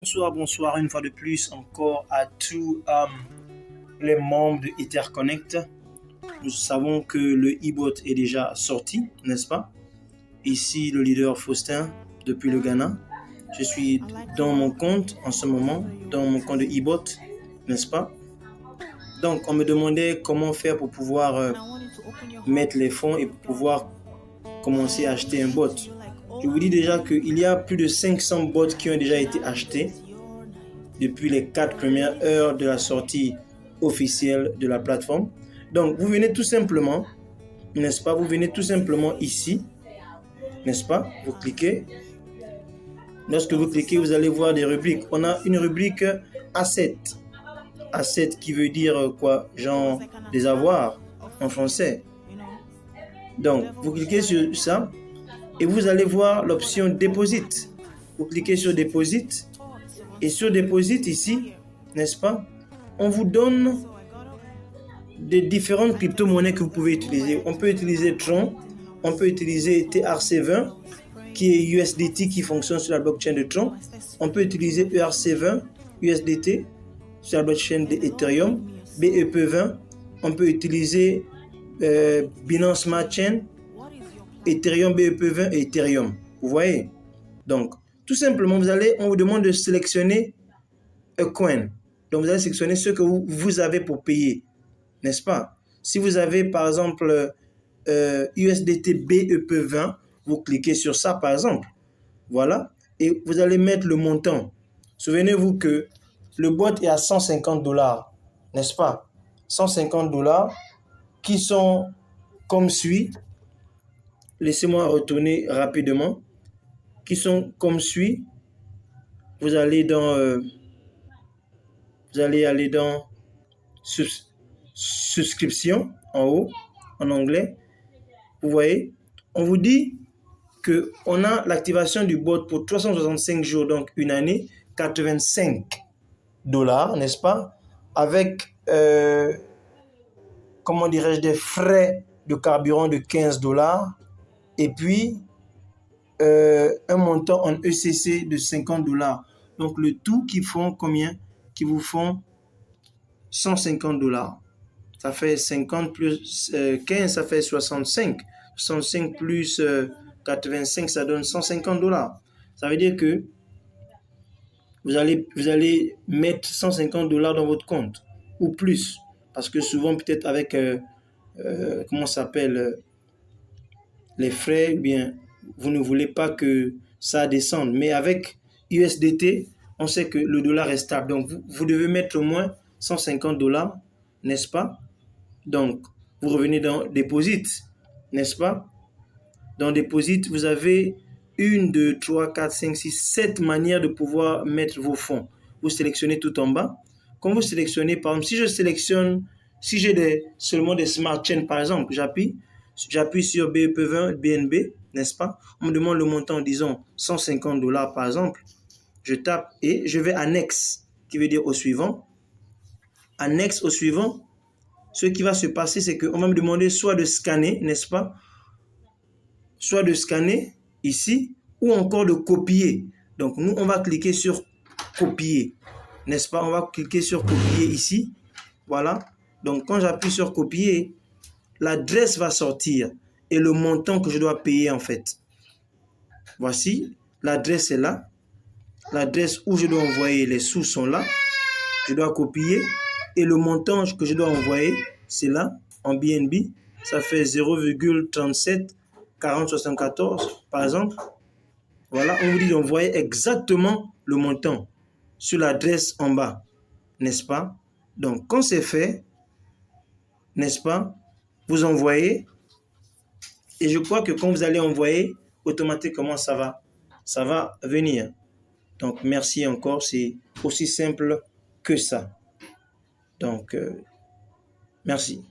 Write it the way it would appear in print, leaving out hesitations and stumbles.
Bonsoir une fois de plus encore à tous les membres de EtherConnect. Nous savons que le e-bot est déjà sorti, n'est-ce pas? Ici le leader Faustin depuis le Ghana. Je suis dans mon compte en ce moment, dans mon compte de e-bot, n'est-ce pas? Donc on me demandait comment faire pour pouvoir mettre les fonds et pour pouvoir commencer à acheter un bot. Je vous dis déjà qu'il y a plus de 500 bots qui ont déjà été achetés depuis les 4 premières heures de la sortie officielle de la plateforme. Donc, vous venez tout simplement, n'est-ce pas? Vous venez tout simplement ici, n'est-ce pas? Vous cliquez. Lorsque vous cliquez, vous allez voir des rubriques. On a une rubrique Asset. Asset qui veut dire quoi? Genre des avoirs en français. Donc, vous cliquez sur ça et vous allez voir l'option Deposit. Vous cliquez sur Deposit et sur Deposit ici, n'est-ce pas? On vous donne des différentes crypto-monnaies que vous pouvez utiliser. On peut utiliser Tron, on peut utiliser TRC20 qui est USDT qui fonctionne sur la blockchain de Tron. On peut utiliser ERC20 USDT sur la blockchain de Ethereum, BEP20. On peut utiliser Binance Smart Chain, Ethereum, BEP20 et Ethereum. Vous voyez? Donc, tout simplement, on vous demande de sélectionner un coin. Donc, vous allez sélectionner ce que vous avez pour payer, n'est-ce pas? Si vous avez, par exemple, USDT BEP20, vous cliquez sur ça, par exemple. Voilà. Et vous allez mettre le montant. Souvenez-vous que le bot est à $150, n'est-ce pas? $150 qui sont comme suit. Laissez-moi retourner rapidement. Qui sont comme suit. Vous allez aller dans souscription en haut, en anglais. Vous voyez, on vous dit qu'on a l'activation du bot pour 365 jours, donc une année, $85, n'est-ce pas? Avec, comment dirais-je, des frais de carburant de $15 et puis un montant en ECC de $50. Donc le tout qui font combien? Qui vous font $150. Ça fait 50 plus 15, ça fait 65. 65 plus 85, ça donne $150. Ça veut dire que vous allez mettre $150 dans votre compte ou plus. Parce que souvent, peut-être avec, comment ça s'appelle, les frais, bien, vous ne voulez pas que ça descende. Mais avec USDT, on sait que le dollar est stable. Donc, vous devez mettre au moins $150, n'est-ce pas? Donc, vous revenez dans Deposit, n'est-ce pas? Dans Deposit, vous avez 1, 2, 3, 4, 5, 6, 7 manières de pouvoir mettre vos fonds. Vous sélectionnez tout en bas. Quand vous sélectionnez, par exemple, si j'ai seulement des Smart Chains, par exemple, j'appuie sur BEP20, BNB, n'est-ce pas? On me demande le montant, disons, $150 par exemple. Je tape et je vais à Next, qui veut dire au suivant. Annexe au suivant. Ce qui va se passer, c'est qu'on va me demander soit de scanner, n'est-ce pas? Soit de scanner ici, ou encore de copier. Donc, nous, on va cliquer sur copier, n'est-ce pas? On va cliquer sur copier ici. Voilà. Donc, quand j'appuie sur copier, l'adresse va sortir et le montant que je dois payer, en fait. Voici, l'adresse est là. L'adresse où je dois envoyer les sous sont là. Je dois copier. Et le montant que je dois envoyer, c'est là, en BNB. Ça fait 0,37 4074, par exemple. Voilà, on vous dit d'envoyer exactement le montant sur l'adresse en bas, n'est-ce pas? Donc, quand c'est fait, n'est-ce pas, vous envoyez. Et je crois que quand vous allez envoyer, automatiquement, ça va venir. Donc, merci encore, c'est aussi simple que ça. Donc, merci.